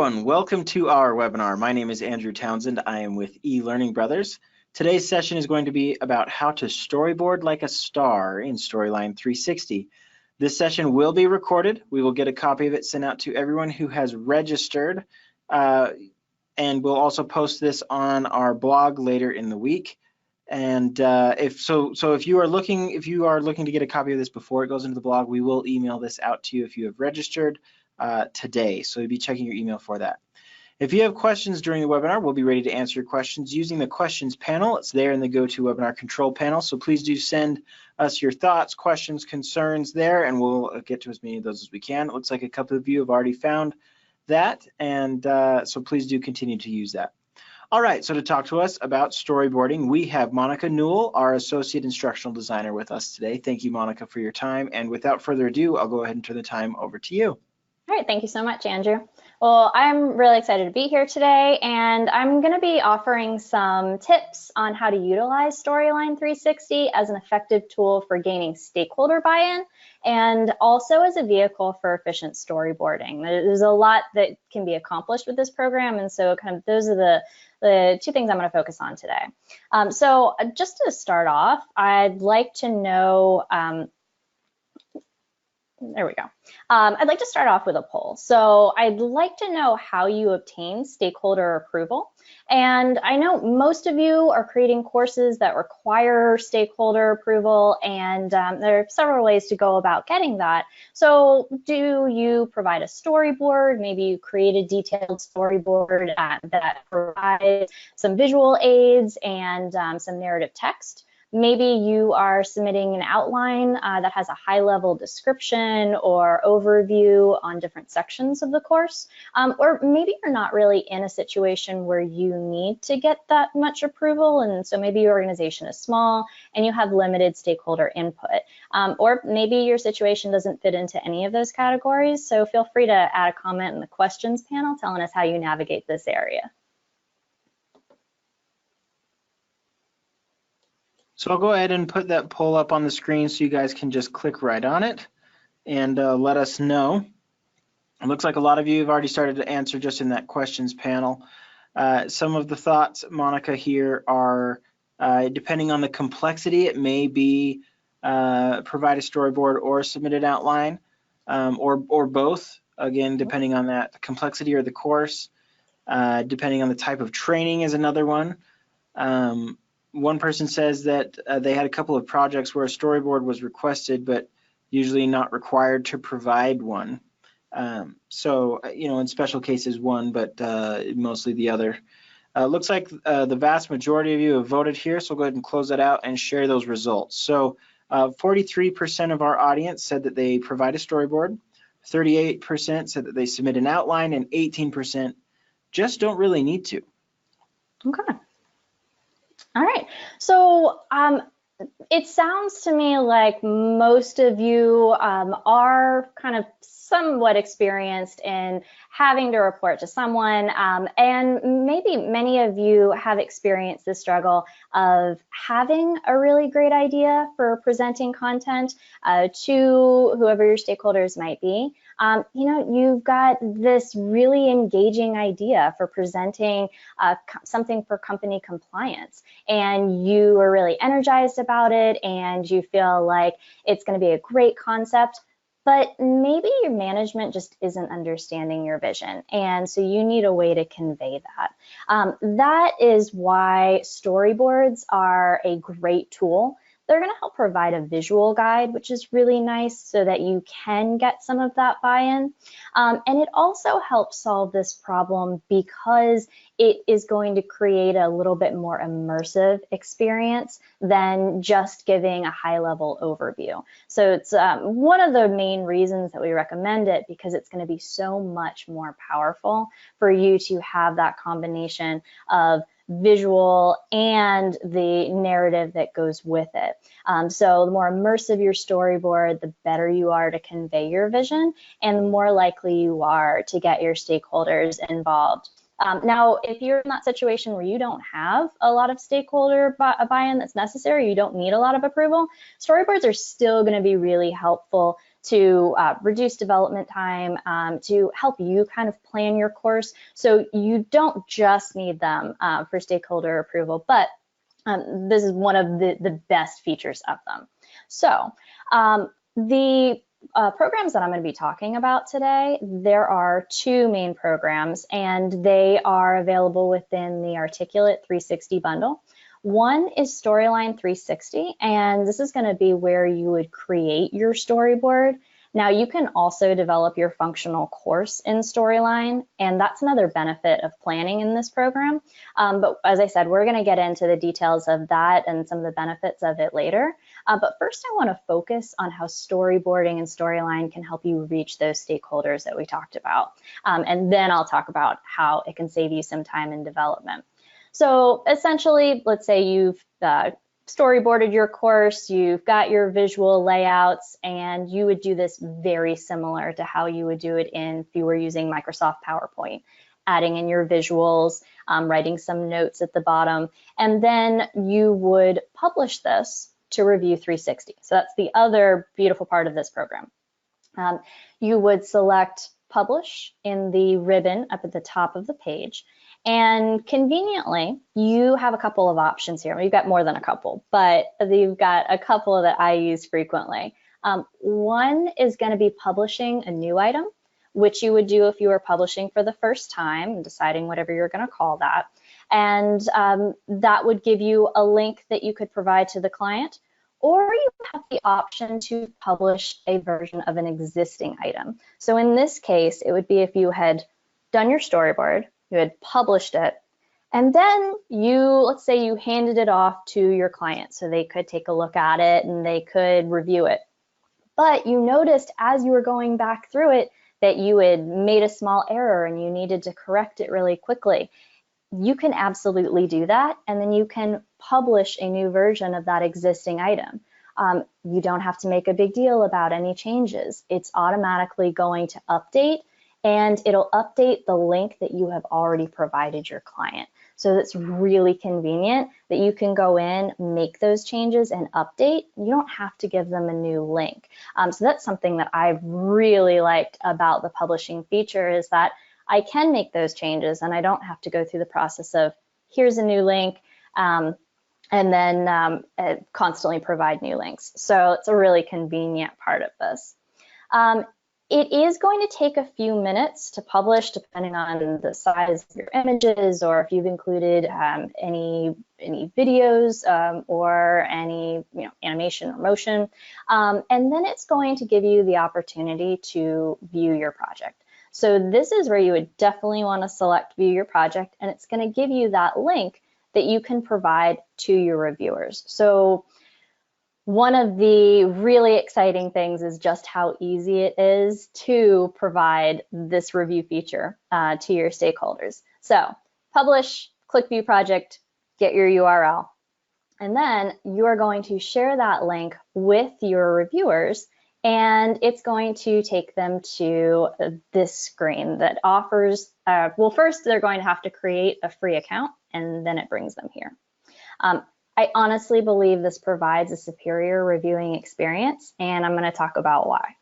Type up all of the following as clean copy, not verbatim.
everyone, welcome to our webinar. My name is Andrew Townsend. I am with eLearning Brothers. Today's session is going to be about how to storyboard like a star in Storyline 360. This session will be recorded. We will get a copy of it sent out to everyone who has registered, and we'll also post this on our blog later in the week. And if you are looking to get a copy of this before it goes into the blog, we will email this out to you if you have registered today. So you'll be checking your email for that. If you have questions during the webinar, we'll be ready to answer your questions using the questions panel. It's there in the GoToWebinar control panel. So please do send us your thoughts, questions, concerns there, and we'll get to as many of those as we can. It looks like a couple of you have already found that, and so please do continue to use that. All right, so to talk to us about storyboarding, we have Monica Newell, our Associate Instructional Designer, with us today. Thank you, Monica, for your time. And without further ado, I'll go ahead and turn the time over to you. All right, thank you so much, Andrew. Well, I'm really excited to be here today, and I'm going to be offering some tips on how to utilize Storyline 360 as an effective tool for gaining stakeholder buy-in and also as a vehicle for efficient storyboarding. There's a lot that can be accomplished with this program, and so kind of those are the two things I'm going to focus on today. So just to start off, I'd like to know, there we go. I'd like to start off with a poll. So I'd like to know how you obtain stakeholder approval. And I know most of you are creating courses that require stakeholder approval, and there are several ways to go about getting that. So do you provide a storyboard? Maybe you create a detailed storyboard that provides some visual aids and some narrative text. Maybe you are submitting an outline that has a high-level description or overview on different sections of the course, or maybe you're not really in a situation where you need to get that much approval, and so maybe your organization is small and you have limited stakeholder input, or maybe your situation doesn't fit into any of those categories, so feel free to add a comment in the questions panel telling us how you navigate this area. So I'll go ahead and put that poll up on the screen so you guys can just click right on it and let us know. It looks like a lot of you have already started to answer just in that questions panel. Some of the thoughts, Monica, here are, depending on the complexity, it may be provide a storyboard or a submitted outline, or both, again, depending on that the complexity or the course. Depending on the type of training is another one. One person says that they had a couple of projects where a storyboard was requested, but usually not required to provide one. So, in special cases, one, but mostly the other. Looks like the vast majority of you have voted here, so we'll go ahead and close that out and share those results. So 43% of our audience said that they provide a storyboard, 38% said that they submit an outline, and 18% just don't really need to. Okay. All right, so it sounds to me like most of you are kind of somewhat experienced in having to report to someone, and maybe many of you have experienced the struggle of having a really great idea for presenting content to whoever your stakeholders might be. You've got this really engaging idea for presenting something for company compliance, and you are really energized about it, and you feel like it's going to be a great concept, but maybe your management just isn't understanding your vision, and so you need a way to convey that. That is why storyboards are a great tool. They're going to help provide a visual guide, which is really nice so that you can get some of that buy-in. And it also helps solve this problem because it is going to create a little bit more immersive experience than just giving a high-level overview. So it's one of the main reasons that we recommend it, because it's going to be so much more powerful for you to have that combination of visual and the narrative that goes with it. So the more immersive your storyboard, the better you are to convey your vision, and the more likely you are to get your stakeholders involved. Now, if you're in that situation where you don't have a lot of stakeholder buy-in that's necessary, you don't need a lot of approval, storyboards are still going to be really helpful to reduce development time, to help you kind of plan your course. So you don't just need them for stakeholder approval, but this is one of the best features of them. So the programs that I'm going to be talking about today, there are two main programs, and they are available within the Articulate 360 bundle. One is Storyline 360, and this is going to be where you would create your storyboard. Now, you can also develop your functional course in Storyline, and that's another benefit of planning in this program. But as I said, we're going to get into the details of that and some of the benefits of it later. But first, I want to focus on how storyboarding and Storyline can help you reach those stakeholders that we talked about. And then I'll talk about how it can save you some time in development. So essentially, let's say you've storyboarded your course, you've got your visual layouts, and you would do this very similar to how you would do it if you were using Microsoft PowerPoint, adding in your visuals, writing some notes at the bottom, and then you would publish this to Review 360. So that's the other beautiful part of this program. You would select Publish in the ribbon up at the top of the page. And conveniently, you have a couple of options here. We've got more than a couple, but you've got a couple that I use frequently. One is going to be publishing a new item, which you would do if you were publishing for the first time and deciding whatever you're going to call that. And that would give you a link that you could provide to the client, or you have the option to publish a version of an existing item. So in this case, it would be if you had done your storyboard, you had published it, and then let's say you handed it off to your client so they could take a look at it and they could review it. But you noticed as you were going back through it that you had made a small error and you needed to correct it really quickly. You can absolutely do that, and then you can publish a new version of that existing item. You don't have to make a big deal about any changes. It's automatically going to update, and it'll update the link that you have already provided your client. So it's really convenient that you can go in, make those changes, and update. You don't have to give them a new link. So that's something that I've really liked about the publishing feature, is that I can make those changes and I don't have to go through the process of here's a new link and then constantly provide new links. So it's a really convenient part of this. It is going to take a few minutes to publish, depending on the size of your images, or if you've included any videos or any animation or motion. And then it's going to give you the opportunity to view your project. So this is where you would definitely want to select View Your Project, and it's going to give you that link that you can provide to your reviewers. So one of the really exciting things is just how easy it is to provide this review feature to your stakeholders. So publish, click View Project, get your URL, and then you are going to share that link with your reviewers, and it's going to take them to this screen that offers, well, first they're going to have to create a free account, and then it brings them here. I honestly believe this provides a superior reviewing experience, and I'm going to talk about why.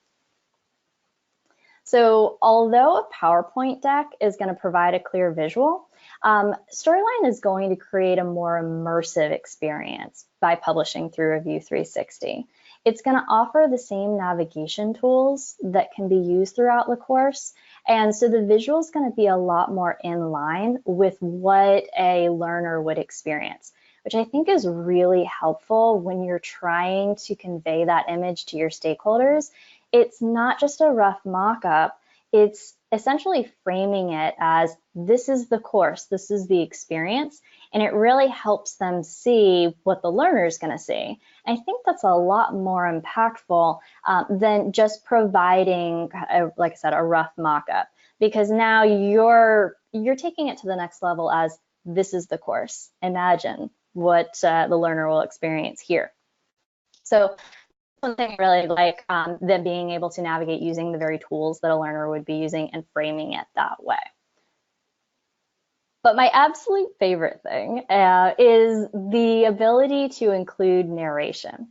So although a PowerPoint deck is going to provide a clear visual, Storyline is going to create a more immersive experience by publishing through Review 360. It's going to offer the same navigation tools that can be used throughout the course, and so the visual is going to be a lot more in line with what a learner would experience, which I think is really helpful when you're trying to convey that image to your stakeholders. It's not just a rough mock-up, it's essentially framing it as this is the course, this is the experience, and it really helps them see what the learner is going to see. I think that's a lot more impactful than just providing, like I said, a rough mock-up, because now you're taking it to the next level as this is the course. Imagine what the learner will experience here. So one thing I really like them being able to navigate using the very tools that a learner would be using and framing it that way. But my absolute favorite thing is the ability to include narration.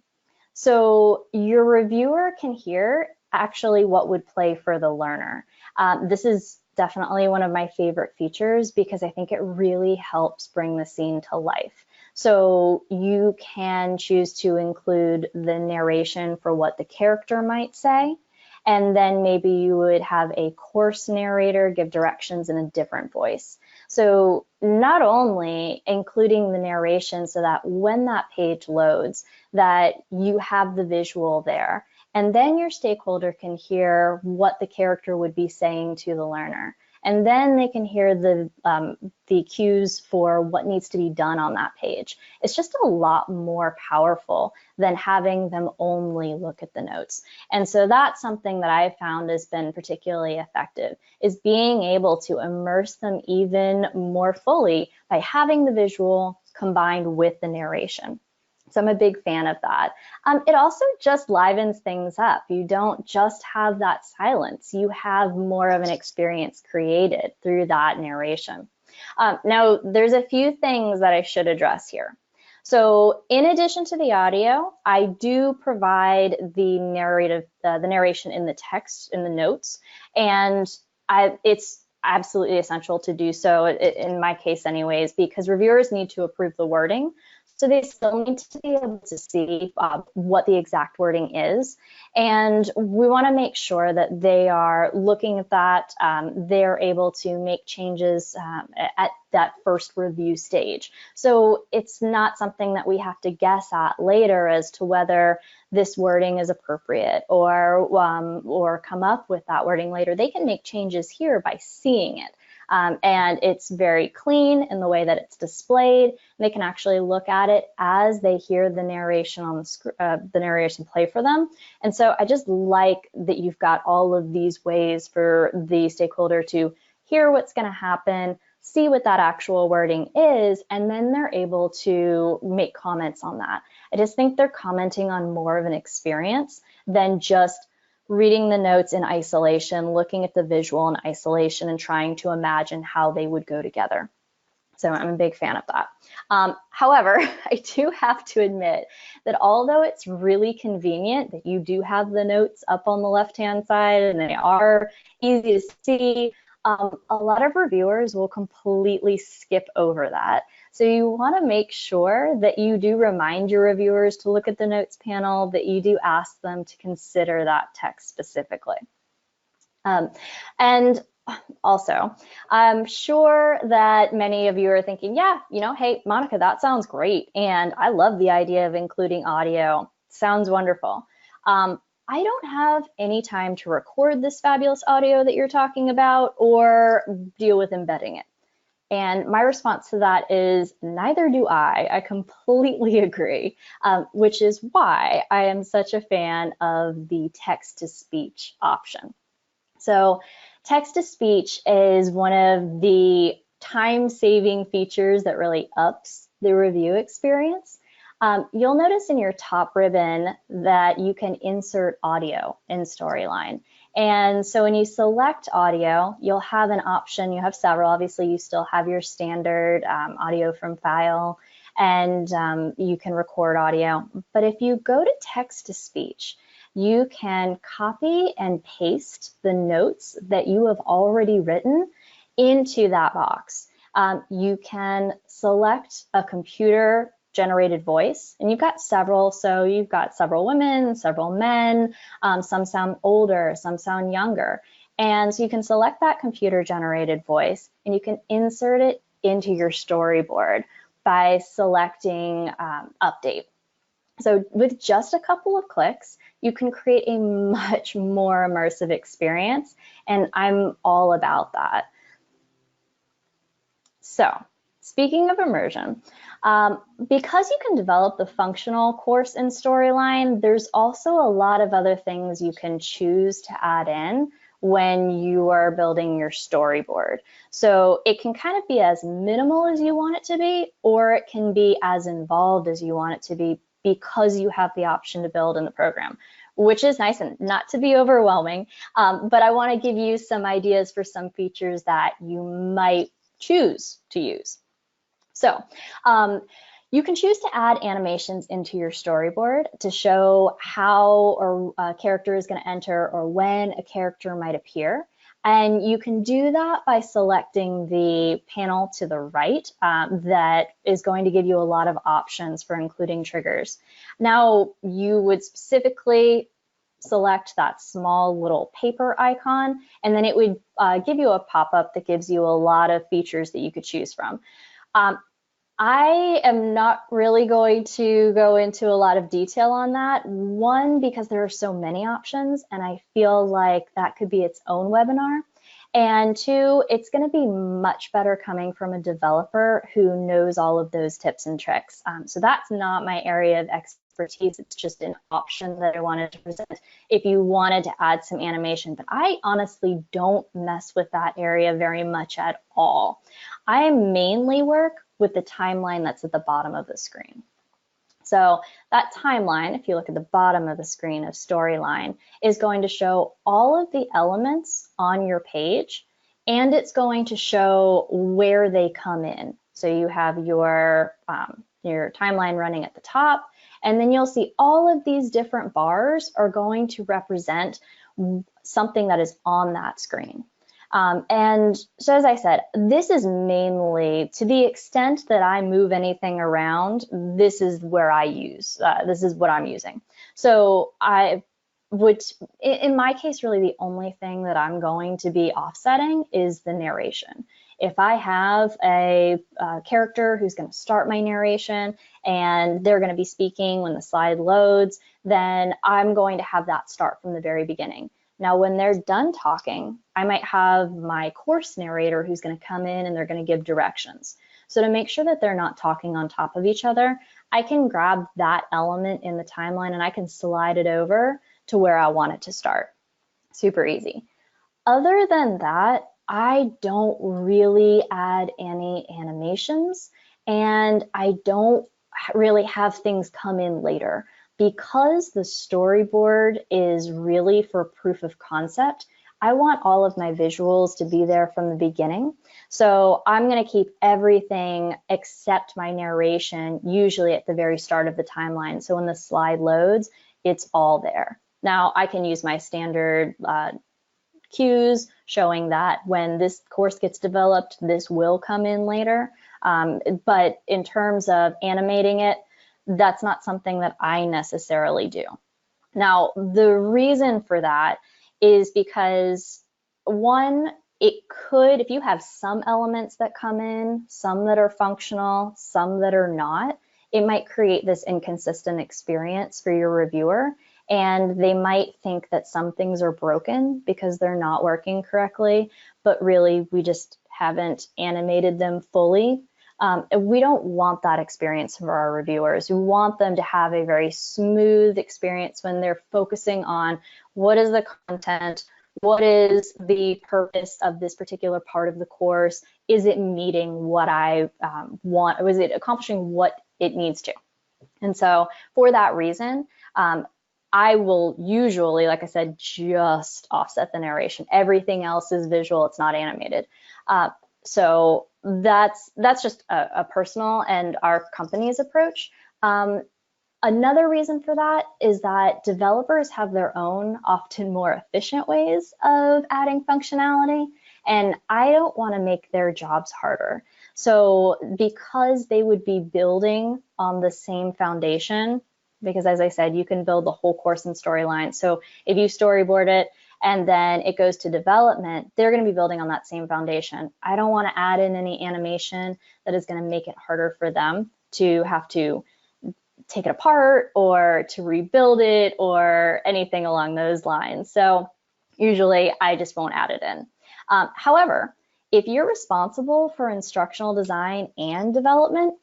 So your reviewer can hear actually what would play for the learner. This is definitely one of my favorite features because I think it really helps bring the scene to life. So you can choose to include the narration for what the character might say, and then maybe you would have a course narrator give directions in a different voice. So not only including the narration so that when that page loads, that you have the visual there, and then your stakeholder can hear what the character would be saying to the learner. And then they can hear the cues for what needs to be done on that page. It's just a lot more powerful than having them only look at the notes. And so that's something that I've found has been particularly effective, is being able to immerse them even more fully by having the visual combined with the narration. So I'm a big fan of that. It also just livens things up. You don't just have that silence. You have more of an experience created through that narration. Now, there's a few things that I should address here. So in addition to the audio, I do provide the narration in the text, in the notes, and it's absolutely essential to do so, in my case anyways, because reviewers need to approve the wording. So they still need to be able to see what the exact wording is. And we want to make sure that they are looking at that, they're able to make changes at that first review stage. So it's not something that we have to guess at later as to whether this wording is appropriate or come up with that wording later. They can make changes here by seeing it. And it's very clean in the way that it's displayed. They can actually look at it as they hear the narration on the narration play for them. And so I just like that you've got all of these ways for the stakeholder to hear what's going to happen, see what that actual wording is, and then they're able to make comments on that. I just think they're commenting on more of an experience than just reading the notes in isolation, looking at the visual in isolation, and trying to imagine how they would go together. So I'm a big fan of that. However, I do have to admit that although it's really convenient that you do have the notes up on the left-hand side and they are easy to see, a lot of reviewers will completely skip over that. So you want to make sure that you do remind your reviewers to look at the notes panel, that you do ask them to consider that text specifically. And also, I'm sure that many of you are thinking, yeah, hey, Monica, that sounds great. And I love the idea of including audio. Sounds wonderful. I don't have any time to record this fabulous audio that you're talking about or deal with embedding it. And my response to that is neither do I. I completely agree, which is why I am such a fan of the text-to-speech option. So text-to-speech is one of the time-saving features that really ups the review experience. You'll notice in your top ribbon that you can insert audio in Storyline. And so when you select audio, you'll have an option. You have several. Obviously, you still have your standard audio from file, and you can record audio. But if you go to text-to-speech, you can copy and paste the notes that you have already written into that box. You can select a computer generated voice, and you've got several. So you've got several women, several men, some sound older, some sound younger. And so you can select that computer generated voice and you can insert it into your storyboard by selecting update. So with just a couple of clicks, you can create a much more immersive experience, and I'm all about that. So speaking of immersion, because you can develop the functional course in Storyline, there's also a lot of other things you can choose to add in when you are building your storyboard. So it can kind of be as minimal as you want it to be, or it can be as involved as you want it to be because you have the option to build in the program, which is nice and not to be overwhelming. But I want to give you some ideas for some features that you might choose to use. So You can choose to add animations into your storyboard to show how a character is going to enter or when a character might appear. And you can do that by selecting the panel to the right that is going to give you a lot of options for including triggers. Now, you would specifically select that small little paper icon, and then it would give you a pop-up that gives you a lot of features that you could choose from. I am not really going to go into a lot of detail on that. One, because there are so many options, and I feel like that could be its own webinar. And two, it's going to be much better coming from a developer who knows all of those tips and tricks. So that's not my area of expertise. It's just an option that I wanted to present if you wanted to add some animation. But I honestly don't mess with that area very much at all. I mainly work with the timeline that's at the bottom of the screen. So that timeline, if you look at the bottom of the screen of Storyline, is going to show all of the elements on your page, and it's going to show where they come in. So you have your timeline running at the top, and then you'll see all of these different bars are going to represent something that is on that screen. And so, as I said, this is mainly, to the extent that I move anything around, this is where I use, this is what I'm using. So I would, in my case, really the only thing that I'm going to be offsetting is the narration. If I have a character who's going to start my narration and they're going to be speaking when the slide loads, then I'm going to have that start from the very beginning. Now, when they're done talking, I might have my course narrator who's going to come in and they're going to give directions. So to make sure that they're not talking on top of each other, I can grab that element in the timeline and I can slide it over to where I want it to start. Super easy. Other than that, I don't really add any animations, and I don't really have things come in later. Because the storyboard is really for proof of concept, I want all of my visuals to be there from the beginning. So I'm going to keep everything except my narration usually at the very start of the timeline. So when the slide loads, it's all there. Now I can use my standard cues showing that when this course gets developed, this will come in later. But in terms of animating it, that's not something that I necessarily do. Now, the reason for that is because, one, it could, if you have some elements that come in, some that are functional, some that are not, it might create this inconsistent experience for your reviewer, and they might think that some things are broken because they're not working correctly, but really we just haven't animated them fully. We don't want that experience for our reviewers. We want them to have a very smooth experience when they're focusing on what is the content, what is the purpose of this particular part of the course, is it meeting what I want, or is it accomplishing what it needs to? And so for that reason, I will usually, like I said, just offset the narration. Everything else is visual, it's not animated. So that's just a personal and our company's approach. Another reason for that is that developers have their own, often more efficient ways of adding functionality, and I don't want to make their jobs harder. So because they would be building on the same foundation, because as I said, you can build the whole course in Storyline. So if you storyboard it, and then it goes to development, they're going to be building on that same foundation. I don't want to add in any animation that is going to make it harder for them to have to take it apart or to rebuild it or anything along those lines. So usually I just won't add it in. However, if you're responsible for instructional design and development,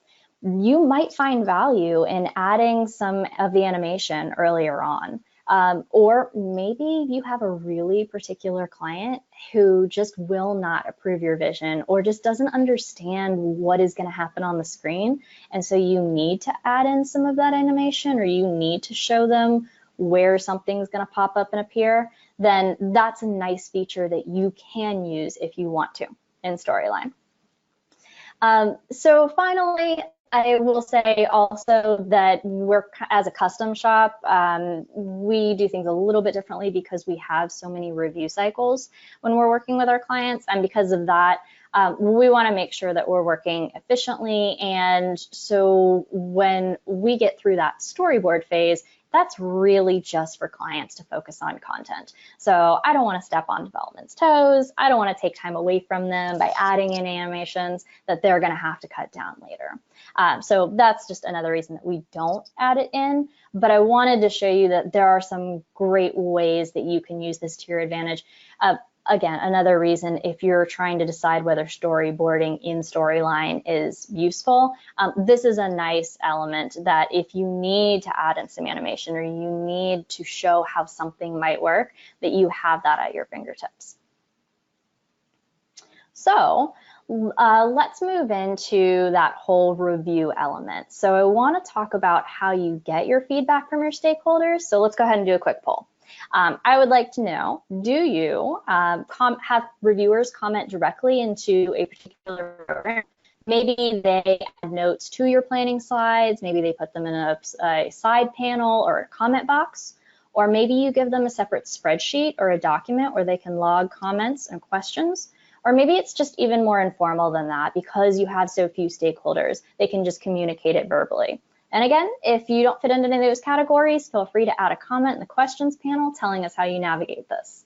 you might find value in adding some of the animation earlier on. Or maybe you have a really particular client who just will not approve your vision or just doesn't understand what is going to happen on the screen. And so you need to add in some of that animation, or you need to show them where something's going to pop up and appear. Then that's a nice feature that you can use if you want to in Storyline. So finally, I will say also that we're, as a custom shop, we do things a little bit differently because we have so many review cycles when we're working with our clients, and because of that, we want to make sure that we're working efficiently. And so when we get through that storyboard phase, that's really just for clients to focus on content. So I don't want to step on development's toes. I don't want to take time away from them by adding in animations that they're going to have to cut down later. So that's just another reason that we don't add it in. But I wanted to show you that there are some great ways that you can use this to your advantage. Again, another reason, if you're trying to decide whether storyboarding in Storyline is useful, this is a nice element that if you need to add in some animation or you need to show how something might work, that you have that at your fingertips. So let's move into that whole review element. So I want to talk about how you get your feedback from your stakeholders. So let's go ahead and do a quick poll. I would like to know, do you have reviewers comment directly into a particular program? Maybe they add notes to your planning slides, maybe they put them in a side panel or a comment box, or maybe you give them a separate spreadsheet or a document where they can log comments and questions, or maybe it's just even more informal than that because you have so few stakeholders, they can just communicate it verbally. And again, if you don't fit into any of those categories, feel free to add a comment in the questions panel telling us how you navigate this.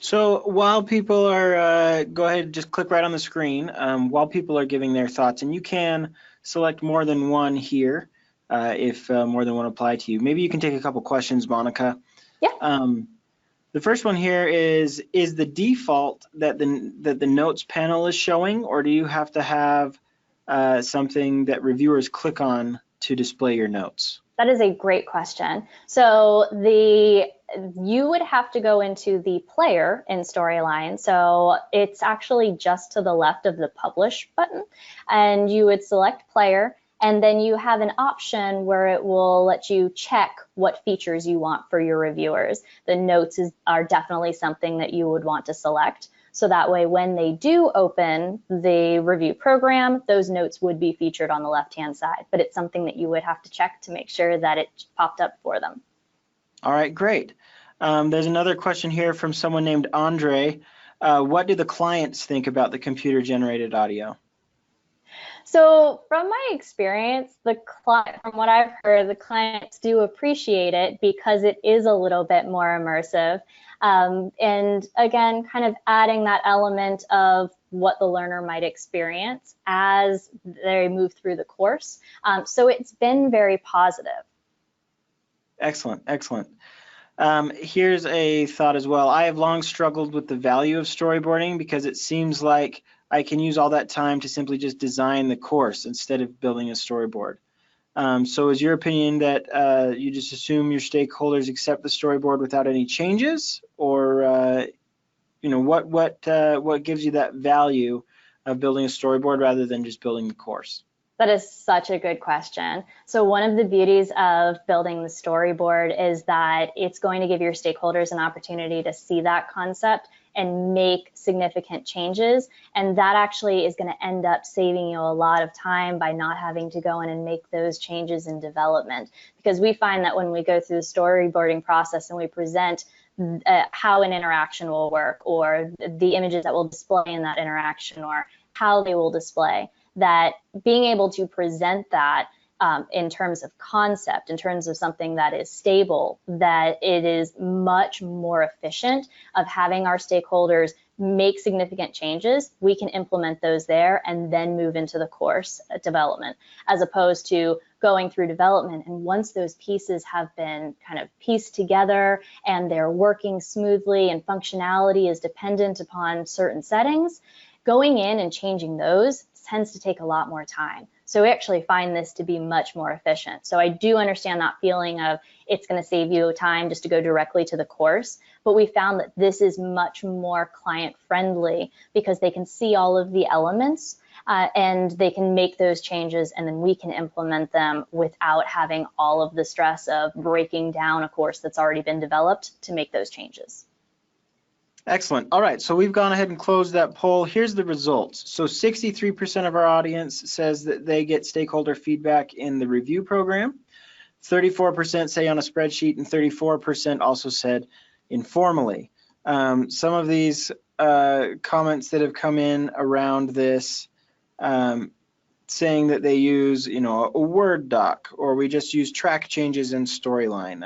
So while people are, go ahead, just click right on the screen, while people are giving their thoughts, and you can select more than one here if more than one apply to you. Maybe you can take a couple questions, Monica. Yeah. The first one here is the default that the notes panel is showing, or do you have to have something that reviewers click on to display your notes? That is a great question. So you would have to go into the player in Storyline. So it's actually just to the left of the publish button, and you would select player, and then you have an option where it will let you check what features you want for your reviewers. The notes are definitely something that you would want to select. So that way, when they do open the review program, those notes would be featured on the left-hand side, but it's something that you would have to check to make sure that it popped up for them. All right, great. There's another question here from someone named Andre. What do the clients think about the computer-generated audio? So from my experience, from what I've heard, the clients do appreciate it because it is a little bit more immersive. And again, kind of adding that element of what the learner might experience as they move through the course. So it's been very positive. Excellent, excellent. Here's a thought as well. I have long struggled with the value of storyboarding because it seems like I can use all that time to simply just design the course instead of building a storyboard. So is your opinion that you just assume your stakeholders accept the storyboard without any changes, or you know, what gives you that value of building a storyboard rather than just building the course? That is such a good question. So one of the beauties of building the storyboard is that it's going to give your stakeholders an opportunity to see that concept and make significant changes. And that actually is going to end up saving you a lot of time by not having to go in and make those changes in development. Because we find that when we go through the storyboarding process and we present how an interaction will work, or the images that will display in that interaction, or how they will display, that being able to present that in terms of concept, in terms of something that is stable, that it is much more efficient of having our stakeholders make significant changes. We can implement those there and then move into the course development, as opposed to going through development. And once those pieces have been kind of pieced together and they're working smoothly and functionality is dependent upon certain settings, going in and changing those tends to take a lot more time. So we actually find this to be much more efficient. So I do understand that feeling of it's going to save you time just to go directly to the course, but we found that this is much more client friendly because they can see all of the elements and they can make those changes, and then we can implement them without having all of the stress of breaking down a course that's already been developed to make those changes. Excellent. All right, so we've gone ahead and closed that poll. Here's the results. So 63% of our audience says that they get stakeholder feedback in the review program. 34% say on a spreadsheet, and 34% also said informally. Some of these comments that have come in around this, saying that they use, a Word doc, or we just use track changes in Storyline.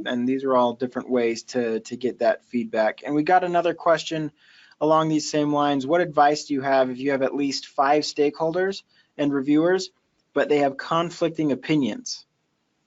And these are all different ways to get that feedback. And we got another question along these same lines. What advice do you have if you have at least 5 stakeholders and reviewers, but they have conflicting opinions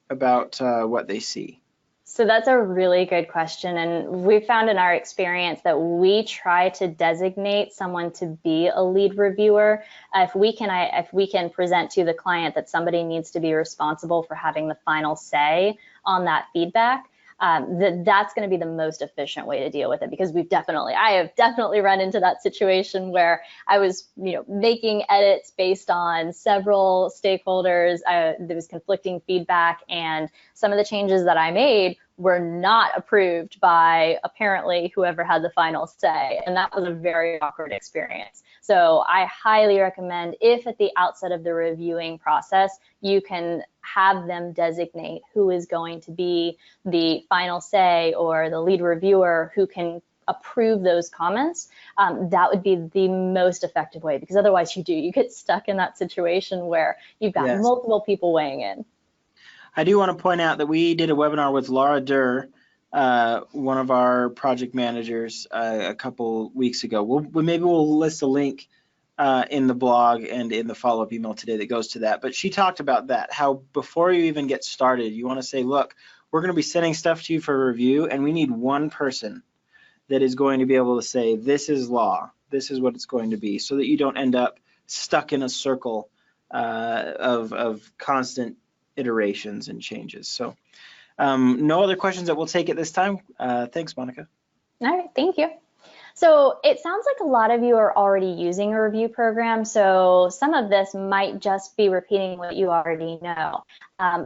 about what they see? So that's a really good question, and we found in our experience that we try to designate someone to be a lead reviewer. If we can present to the client that somebody needs to be responsible for having the final say on that feedback, that's going to be the most efficient way to deal with it, because I have definitely run into that situation where I was, making edits based on several stakeholders. There was conflicting feedback, and some of the changes that I made were not approved by apparently whoever had the final say, and that was a very awkward experience. So I highly recommend, if at the outset of the reviewing process, you can have them designate who is going to be the final say or the lead reviewer who can approve those comments. That would be the most effective way, because otherwise you get stuck in that situation where you've got multiple people weighing in. I do want to point out that we did a webinar with Laura Durr, one of our project managers, a couple weeks ago. Maybe we'll list a link in the blog and in the follow-up email today that goes to that. But she talked about that, how before you even get started, you want to say, look, we're going to be sending stuff to you for review, and we need one person that is going to be able to say, this is law, this is what it's going to be, so that you don't end up stuck in a circle of constant iterations and changes. So no other questions that we'll take at this time. Thanks, Monica. All right, thank you. So it sounds like a lot of you are already using a review program, so some of this might just be repeating what you already know.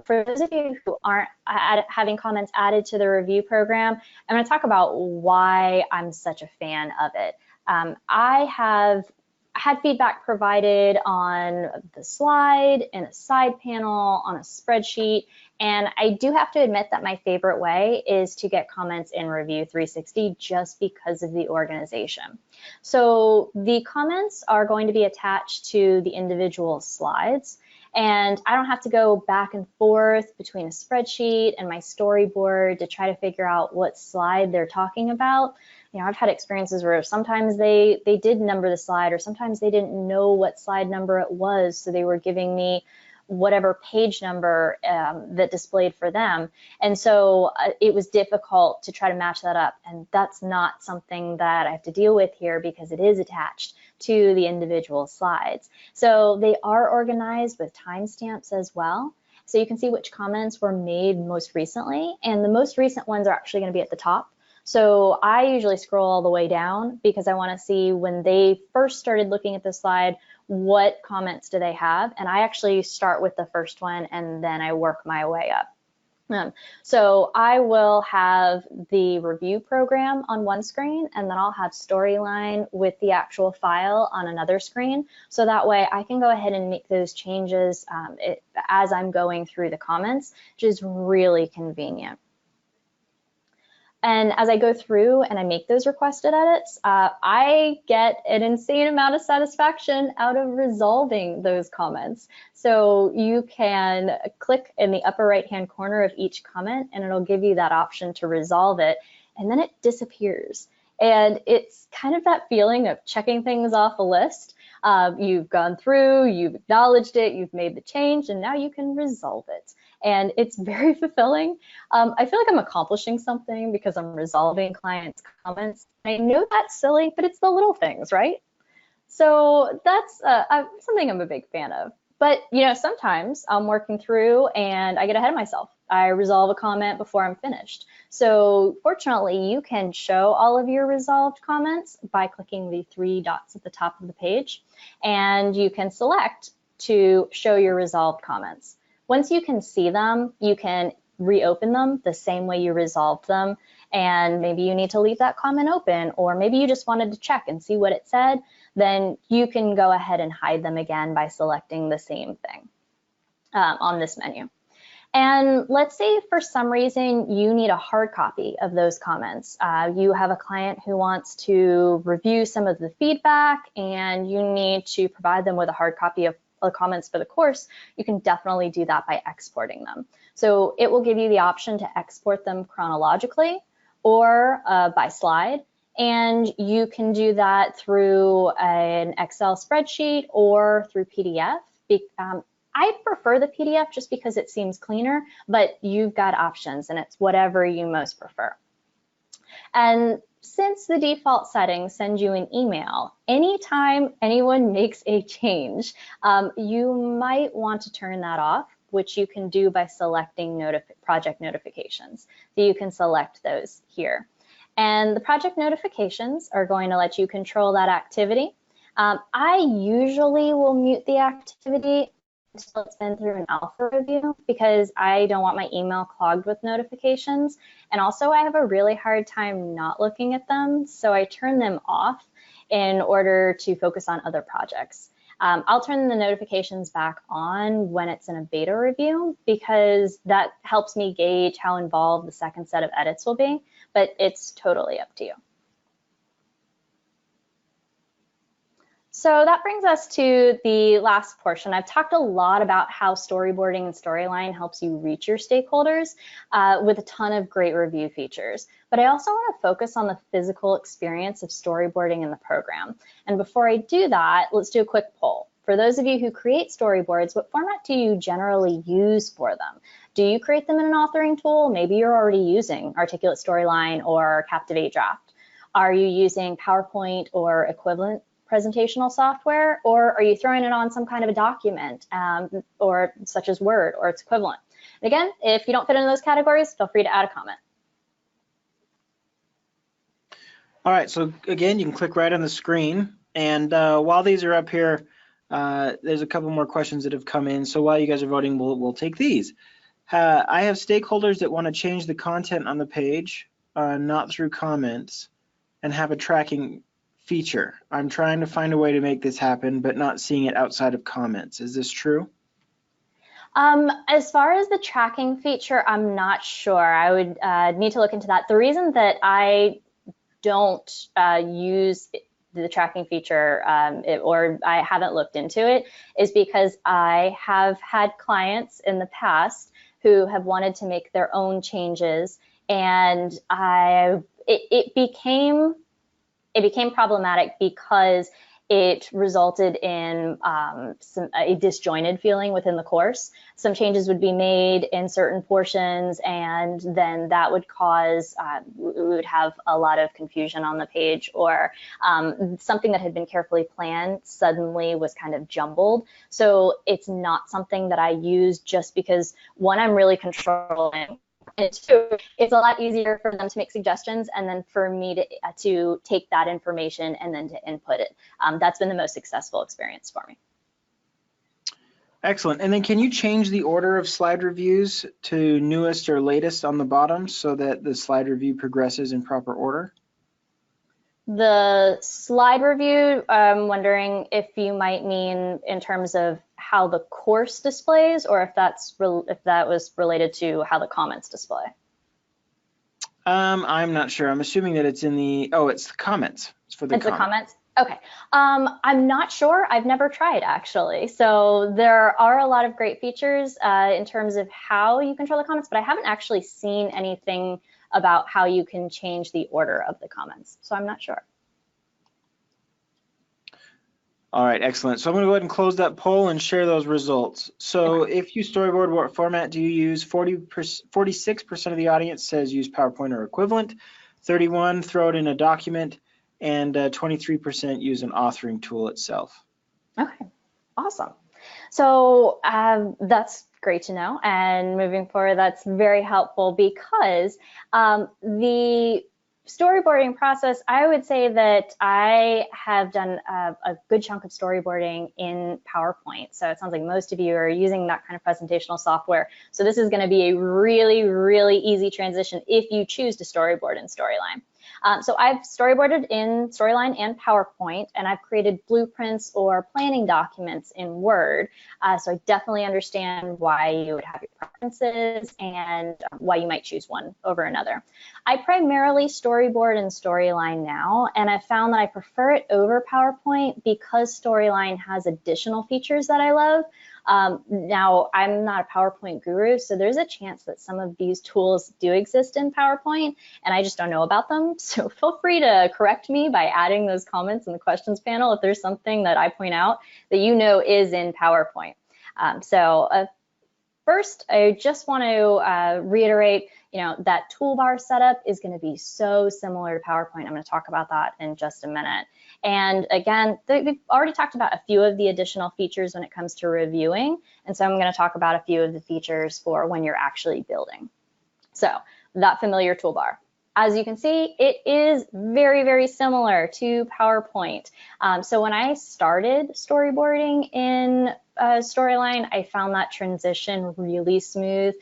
For those of you who aren't having comments added to the review program, I'm going to talk about why I'm such a fan of it. I have had feedback provided on the slide, in a side panel, on a spreadsheet, and I do have to admit that my favorite way is to get comments in Review 360 just because of the organization. So the comments are going to be attached to the individual slides, and I don't have to go back and forth between a spreadsheet and my storyboard to try to figure out what slide they're talking about. I've had experiences where sometimes they did number the slide, or sometimes they didn't know what slide number it was, so they were giving me whatever page number that displayed for them. And so it was difficult to try to match that up, and that's not something that I have to deal with here because it is attached to the individual slides. So they are organized with timestamps as well. So you can see which comments were made most recently, and the most recent ones are actually going to be at the top. So I usually scroll all the way down because I want to see when they first started looking at the slide, what comments do they have? And I actually start with the first one and then I work my way up. So I will have the review program on one screen, and then I'll have Storyline with the actual file on another screen. So that way I can go ahead and make those changes as I'm going through the comments, which is really convenient. And as I go through and I make those requested edits, I get an insane amount of satisfaction out of resolving those comments. So you can click in the upper right-hand corner of each comment, and it'll give you that option to resolve it, and then it disappears. And it's kind of that feeling of checking things off a list. You've gone through, you've acknowledged it, you've made the change, and now you can resolve it. And it's very fulfilling. I feel like I'm accomplishing something because I'm resolving clients' comments. I know that's silly, but it's the little things, right? So that's something I'm a big fan of. But sometimes I'm working through and I get ahead of myself. I resolve a comment before I'm finished. So fortunately, you can show all of your resolved comments by clicking the 3 dots at the top of the page, and you can select to show your resolved comments. Once you can see them, you can reopen them the same way you resolved them, and maybe you need to leave that comment open, or maybe you just wanted to check and see what it said, then you can go ahead and hide them again by selecting the same thing on this menu. And let's say for some reason you need a hard copy of those comments. You have a client who wants to review some of the feedback and you need to provide them with a hard copy of the comments for the course. You can definitely do that by exporting them. So it will give you the option to export them chronologically or by slide. And you can do that through an Excel spreadsheet or through PDF. I prefer the PDF just because it seems cleaner, but you've got options and it's whatever you most prefer. And since the default settings send you an email, anytime anyone makes a change, you might want to turn that off, which you can do by selecting project notifications. So you can select those here. And the project notifications are going to let you control that activity. I usually will mute the activity until it's been through an alpha review because I don't want my email clogged with notifications. And also I have a really hard time not looking at them, so I turn them off in order to focus on other projects. I'll turn the notifications back on when it's in a beta review because that helps me gauge how involved the second set of edits will be, but it's totally up to you. So that brings us to the last portion. I've talked a lot about how storyboarding and Storyline helps you reach your stakeholders with a ton of great review features. But I also want to focus on the physical experience of storyboarding in the program. And before I do that, let's do a quick poll. For those of you who create storyboards, what format do you generally use for them? Do you create them in an authoring tool? Maybe you're already using Articulate Storyline or Captivate Draft. Are you using PowerPoint or equivalent presentational software, or are you throwing it on some kind of a document or such as Word or its equivalent? And again, if you don't fit into those categories, feel free to add a comment. All right, so again, you can click right on the screen. And while these are up here, there's a couple more questions that have come in. So while you guys are voting, we'll take these. I have stakeholders that want to change the content on the page, not through comments, and have a tracking feature. I'm trying to find a way to make this happen, but not seeing it outside of comments. Is this true? As far as the tracking feature, I'm not sure. I would need to look into that. The reason that I don't use the tracking feature or I haven't looked into it is because I have had clients in the past who have wanted to make their own changes, and it became problematic because it resulted in a disjointed feeling within the course. Some changes would be made in certain portions, and then that would cause, we would have a lot of confusion on the page, or something that had been carefully planned suddenly was kind of jumbled. So it's not something that I use just because, one, I'm really controlling, and two, it's a lot easier for them to make suggestions and then for me to take that information and then to input it. That's been the most successful experience for me. Excellent. And then can you change the order of slide reviews to newest or latest on the bottom so that the slide review progresses in proper order? The slide review, I'm wondering if you might mean in terms of how the course displays, or if that was related to how the comments display. I'm not sure. I'm assuming that it's in the, it's the comments. It's for the comments. Okay. I'm not sure. I've never tried, actually. So there are a lot of great features in terms of how you control the comments, but I haven't actually seen anything about how you can change the order of the comments. So I'm not sure. All right, excellent. So I'm going to go ahead and close that poll and share those results. So if you storyboard, what format do you use? 46% of the audience says use PowerPoint or equivalent, 31% throw it in a document, and 23% use an authoring tool itself. Okay, awesome. So that's great to know. And moving forward, that's very helpful because the storyboarding process, I would say that I have done a good chunk of storyboarding in PowerPoint. So it sounds like most of you are using that kind of presentational software. So this is going to be a really, really easy transition if you choose to storyboard in Storyline. So I've storyboarded in Storyline and PowerPoint, and I've created blueprints or planning documents in Word. So I definitely understand why you would have your preferences and why you might choose one over another. I primarily storyboard in Storyline now, and I've found that I prefer it over PowerPoint because Storyline has additional features that I love. Now, I'm not a PowerPoint guru, so there's a chance that some of these tools do exist in PowerPoint, and I just don't know about them. So feel free to correct me by adding those comments in the questions panel if there's something that I point out that you know is in PowerPoint. First, I just want to reiterate, that toolbar setup is going to be so similar to PowerPoint. I'm going to talk about that in just a minute. And again, we've already talked about a few of the additional features when it comes to reviewing. And so I'm going to talk about a few of the features for when you're actually building. So that familiar toolbar. As you can see, it is very, very similar to PowerPoint. So when I started storyboarding in Storyline, I found that transition really smooth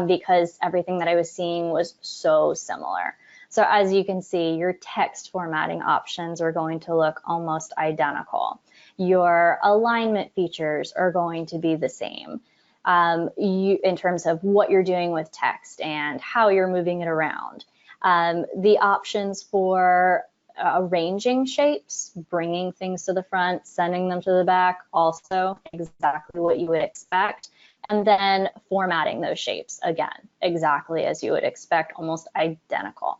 because everything that I was seeing was so similar. So as you can see, your text formatting options are going to look almost identical. Your alignment features are going to be the same. In terms of what you're doing with text and how you're moving it around. The options for arranging shapes, bringing things to the front, sending them to the back, also exactly what you would expect. And then formatting those shapes, again, exactly as you would expect, almost identical.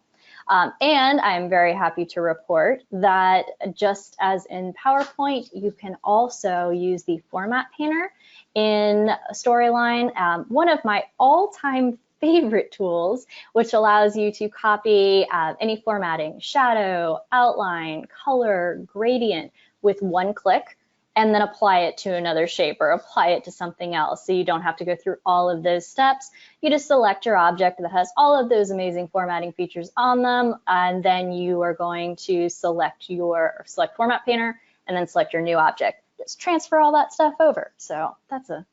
And I'm very happy to report that just as in PowerPoint, you can also use the format painter in Storyline. One of my all-time favorite tools, which allows you to copy any formatting, shadow, outline, color, gradient with one click, and then apply it to another shape or apply it to something else. So you don't have to go through all of those steps. You just select your object that has all of those amazing formatting features on them, and then you are going to select format painter and then select your new object. Just transfer all that stuff over. So that's a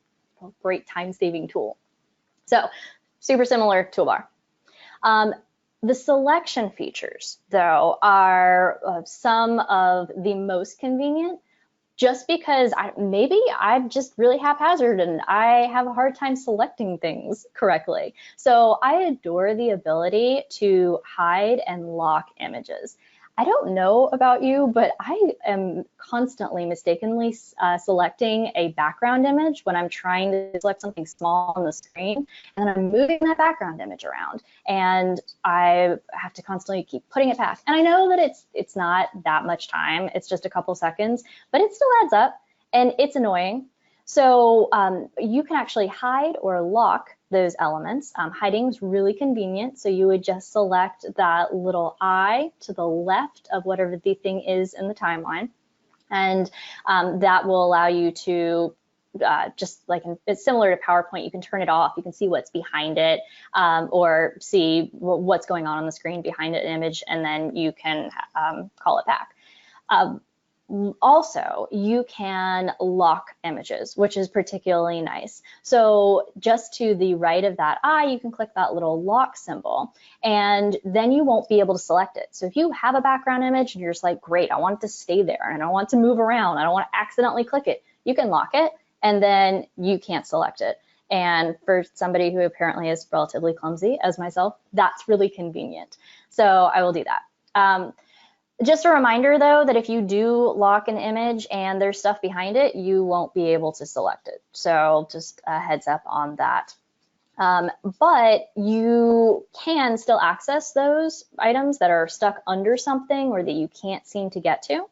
great time-saving tool. So super similar toolbar. The selection features, though, are some of the most convenient, just because maybe I'm just really haphazard and I have a hard time selecting things correctly. So I adore the ability to hide and lock images. I don't know about you, but I am constantly mistakenly selecting a background image when I'm trying to select something small on the screen, and I'm moving that background image around, and I have to constantly keep putting it back. And I know that it's not that much time, it's just a couple seconds, but it still adds up, and it's annoying. So you can actually hide or lock those elements. Hiding is really convenient, so you would just select that little eye to the left of whatever the thing is in the timeline, and that will allow you to it's similar to PowerPoint, you can turn it off, you can see what's behind it, or see what's going on the screen behind an image, and then you can call it back. Also, you can lock images, which is particularly nice. So just to the right of that eye, you can click that little lock symbol, and then you won't be able to select it. So if you have a background image and you're just like, great, I want it to stay there and I want it to move around, I don't want to accidentally click it, you can lock it and then you can't select it. And for somebody who apparently is relatively clumsy as myself, that's really convenient. So I will do that. Just a reminder, though, that if you do lock an image and there's stuff behind it, you won't be able to select it. So just a heads up on that. But you can still access those items that are stuck under something or that you can't seem to get to.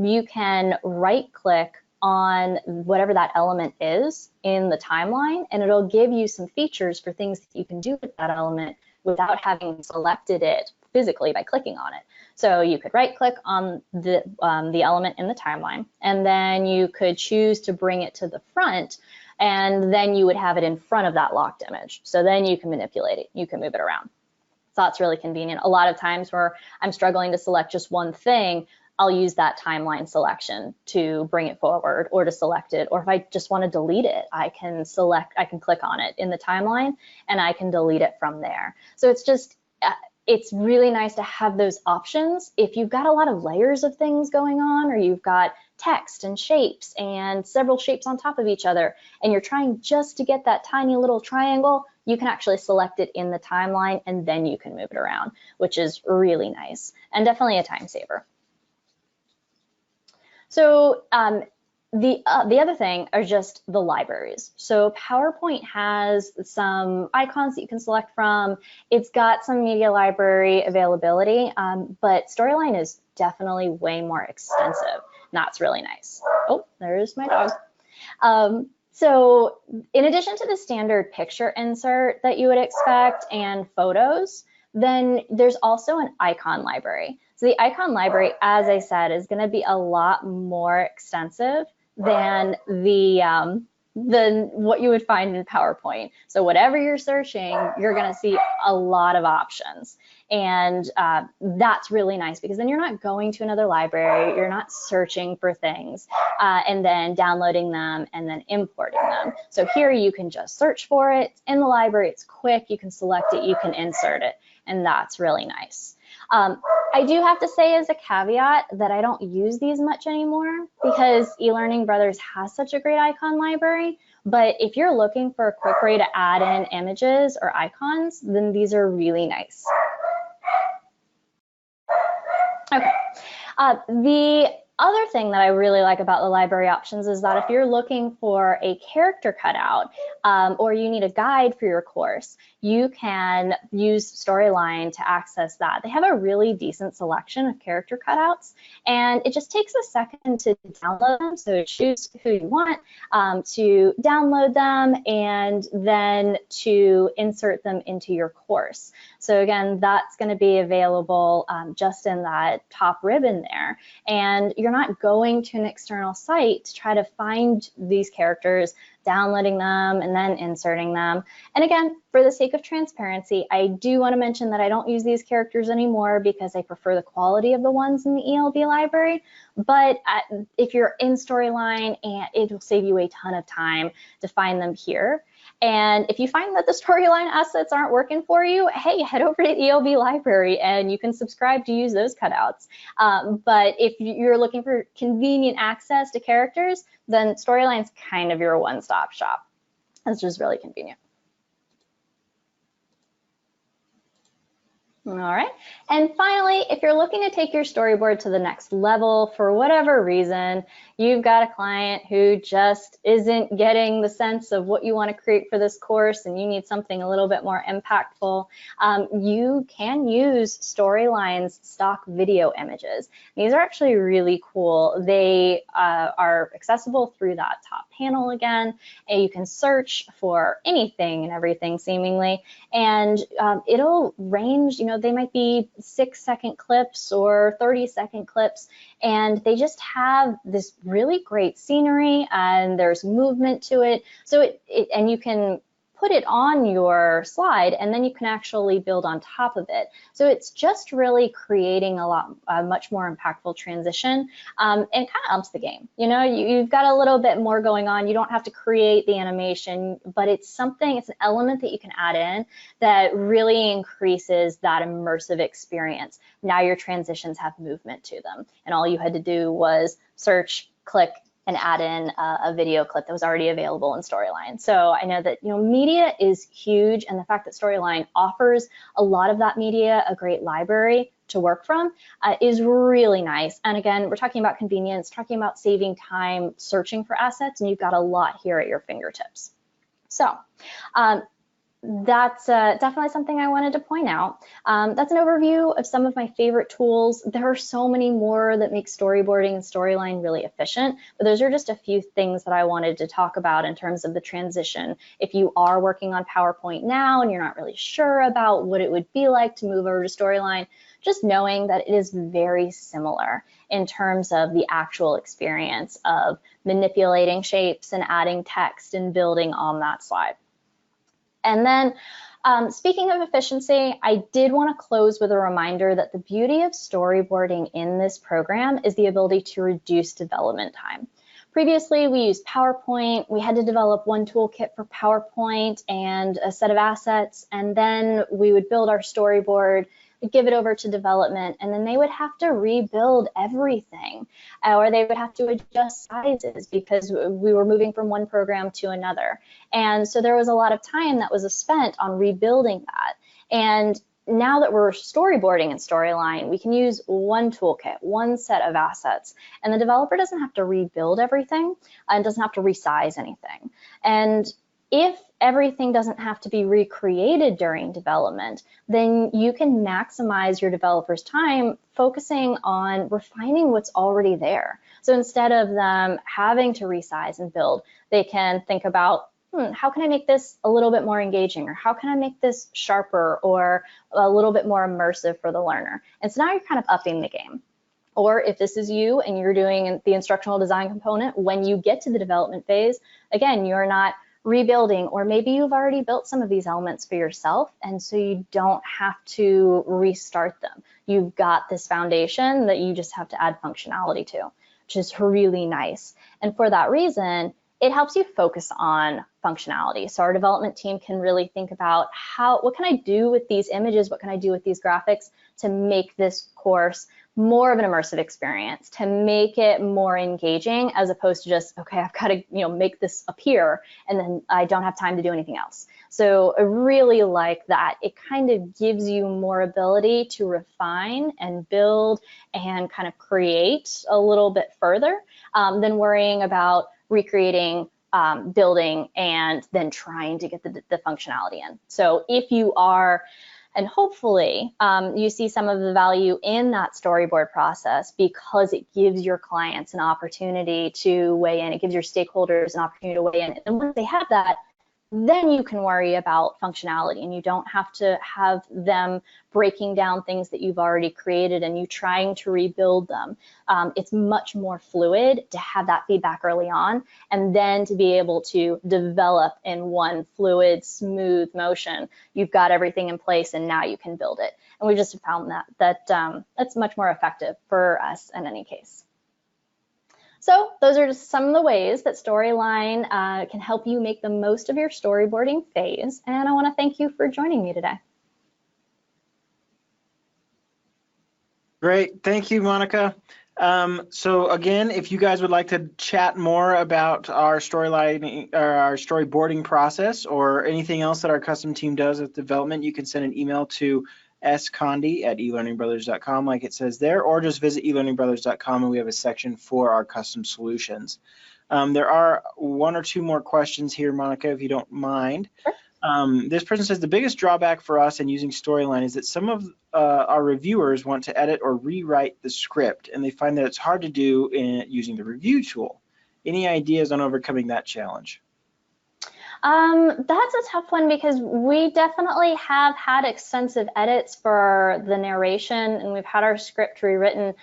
You can right-click on whatever that element is in the timeline, and it'll give you some features for things that you can do with that element without having selected it physically by clicking on it. So you could right-click on the element in the timeline, and then you could choose to bring it to the front, and then you would have it in front of that locked image. So then you can manipulate it, you can move it around. that's really convenient. A lot of times where I'm struggling to select just one thing, I'll use that timeline selection to bring it forward or to select it. Or if I just want to delete it, I can click on it in the timeline and I can delete it from there. So it's just, it's really nice to have those options. If you've got a lot of layers of things going on, or you've got text and shapes and several shapes on top of each other, and you're trying just to get that tiny little triangle, you can actually select it in the timeline and then you can move it around, which is really nice and definitely a time saver. So the other thing are just the libraries. So PowerPoint has some icons that you can select from. It's got some media library availability, but Storyline is definitely way more extensive. And that's really nice. Oh, there's my dog. So in addition to the standard picture insert that you would expect and photos, then there's also an icon library. So the icon library, as I said, is going to be a lot more extensive than what you would find in PowerPoint. So whatever you're searching, you're going to see a lot of options. And that's really nice because then you're not going to another library, you're not searching for things and then downloading them and then importing them. So here you can just search for it. It's in the library, it's quick, you can select it, you can insert it, and that's really nice. I do have to say as a caveat that I don't use these much anymore because eLearning Brothers has such a great icon library. But if you're looking for a quick way to add in images or icons, then these are really nice. Okay. The other thing that I really like about the library options is that if you're looking for a character cutout or you need a guide for your course, you can use Storyline to access that. They have a really decent selection of character cutouts, and it just takes a second to download them. So choose who you want to download them and then to insert them into your course. So again, that's going to be available just in that top ribbon there. And you're not going to an external site to try to find these characters, downloading them and then inserting them. And again, for the sake of transparency, I do want to mention that I don't use these characters anymore because I prefer the quality of the ones in the ELB library. But if you're in Storyline, and it will save you a ton of time to find them here. And if you find that the Storyline assets aren't working for you, hey, head over to the ELB library and you can subscribe to use those cutouts. But if you're looking for convenient access to characters, then Storyline's kind of your one-stop shop. It's just really convenient. All right, and finally, if you're looking to take your storyboard to the next level for whatever reason, you've got a client who just isn't getting the sense of what you want to create for this course and you need something a little bit more impactful, you can use Storyline's stock video images. These are actually really cool. They are accessible through that top panel again, and you can search for anything and everything seemingly, and it'll range, they might be 6-second clips or 30-second clips, and they just have this really great scenery and there's movement to it. So and you can put it on your slide and then you can actually build on top of it. So it's just really creating a much more impactful transition, and it kind of umps the game. You've got a little bit more going on. You don't have to create the animation, but it's an element that you can add in that really increases that immersive experience. Now your transitions have movement to them, and all you had to do was search, click, and add in a video clip that was already available in Storyline. So I know that media is huge, and the fact that Storyline offers a lot of that media, a great library to work from, is really nice. And again, we're talking about convenience, talking about saving time searching for assets, and you've got a lot here at your fingertips. So that's definitely something I wanted to point out. That's an overview of some of my favorite tools. There are so many more that make storyboarding and Storyline really efficient, but those are just a few things that I wanted to talk about in terms of the transition. If you are working on PowerPoint now and you're not really sure about what it would be like to move over to Storyline, just knowing that it is very similar in terms of the actual experience of manipulating shapes and adding text and building on that slide. And then speaking of efficiency, I did want to close with a reminder that the beauty of storyboarding in this program is the ability to reduce development time. Previously, we used PowerPoint. We had to develop one toolkit for PowerPoint and a set of assets, and then we would build our storyboard, give it over to development, and then they would have to rebuild everything, or they would have to adjust sizes because we were moving from one program to another. And so there was a lot of time that was spent on rebuilding that. And now that we're storyboarding in Storyline, we can use one toolkit, one set of assets, and the developer doesn't have to rebuild everything and doesn't have to resize anything. And if everything doesn't have to be recreated during development, then you can maximize your developer's time focusing on refining what's already there. So instead of them having to resize and build, they can think about, how can I make this a little bit more engaging, or how can I make this sharper or a little bit more immersive for the learner? And so now you're kind of upping the game. Or if this is you and you're doing the instructional design component, when you get to the development phase, again, you're not rebuilding, or maybe you've already built some of these elements for yourself, and so you don't have to restart them. You've got this foundation that you just have to add functionality to, which is really nice. And for that reason, it helps you focus on functionality. So our development team can really think about what can I do with these images? What can I do with these graphics to make this course more of an immersive experience, to make it more engaging, as opposed to just, okay, I've got to make this appear and then I don't have time to do anything else. So I really like that. It kind of gives you more ability to refine and build and kind of create a little bit further than worrying about recreating, building, and then trying to get the functionality in. So if you are, and hopefully you see some of the value in that storyboard process, because it gives your clients an opportunity to weigh in, it gives your stakeholders an opportunity to weigh in. And once they have that, then you can worry about functionality, and you don't have to have them breaking down things that you've already created and you trying to rebuild them. It's much more fluid to have that feedback early on, and then to be able to develop in one fluid, smooth motion. You've got everything in place, and now you can build it. And we just found that that's much more effective for us in any case. So those are just some of the ways that Storyline can help you make the most of your storyboarding phase. And I want to thank you for joining me today. Great. Thank you, Monica. So again, if you guys would like to chat more about our Storyline or our storyboarding process, or anything else that our custom team does with development, you can send an email to skondi@elearningbrothers.com, like it says there, or just visit elearningbrothers.com, and we have a section for our custom solutions. There are one or two more questions here, Monica, if you don't mind. Sure. This person says the biggest drawback for us in using Storyline is that some of our reviewers want to edit or rewrite the script, and they find that it's hard to do using the review tool. Any ideas on overcoming that challenge? That's a tough one, because we definitely have had extensive edits for the narration, and we've had our script rewritten.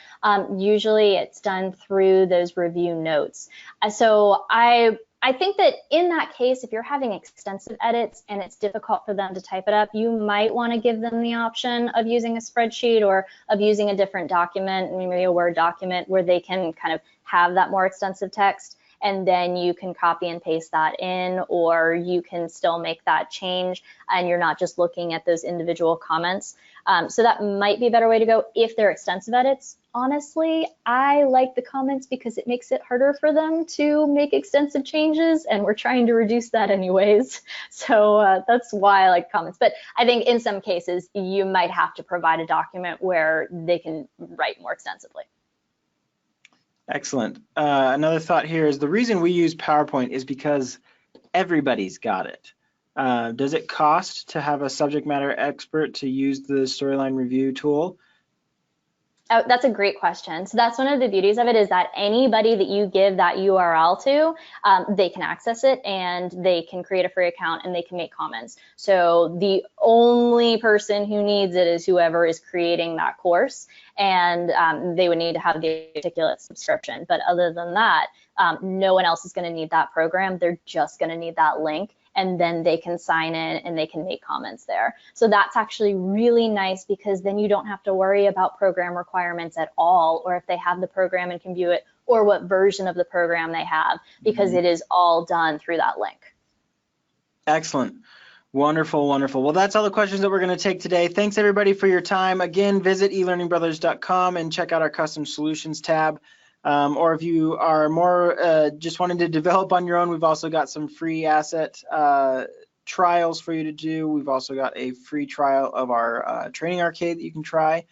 Usually it's done through those review notes. So I think that in that case, if you're having extensive edits and it's difficult for them to type it up, you might want to give them the option of using a spreadsheet or of using a different document, maybe a Word document, where they can kind of have that more extensive text. And then you can copy and paste that in, or you can still make that change and you're not just looking at those individual comments. So that might be a better way to go if they're extensive edits. Honestly, I like the comments because it makes it harder for them to make extensive changes, and we're trying to reduce that anyways. So that's why I like comments. But I think in some cases, you might have to provide a document where they can write more extensively. Excellent. Another thought here is the reason we use PowerPoint is because everybody's got it. Does it cost to have a subject matter expert to use the Storyline review tool? Oh, that's a great question. So that's one of the beauties of it, is that anybody that you give that URL to, they can access it and they can create a free account and they can make comments. So the only person who needs it is whoever is creating that course, and they would need to have the particular subscription. But other than that, no one else is going to need that program. They're just going to need that link, and then they can sign in and they can make comments there. So that's actually really nice, because then you don't have to worry about program requirements at all, or if they have the program and can view it, or what version of the program they have, because it is all done through that link. Excellent. Wonderful, wonderful. Well, that's all the questions that we're going to take today. Thanks everybody for your time. Again, visit eLearningBrothers.com and check out our custom solutions tab. Or if you are more just wanting to develop on your own, we've also got some free asset trials for you to do. We've also got a free trial of our training arcade that you can try.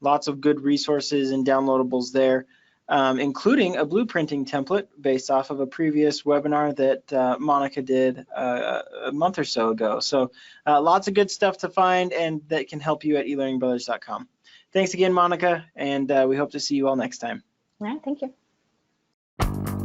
Lots of good resources and downloadables there, including a blueprinting template based off of a previous webinar that Monica did a month or so ago. So lots of good stuff to find and that can help you at eLearningBrothers.com. Thanks again, Monica, and we hope to see you all next time. All right, thank you.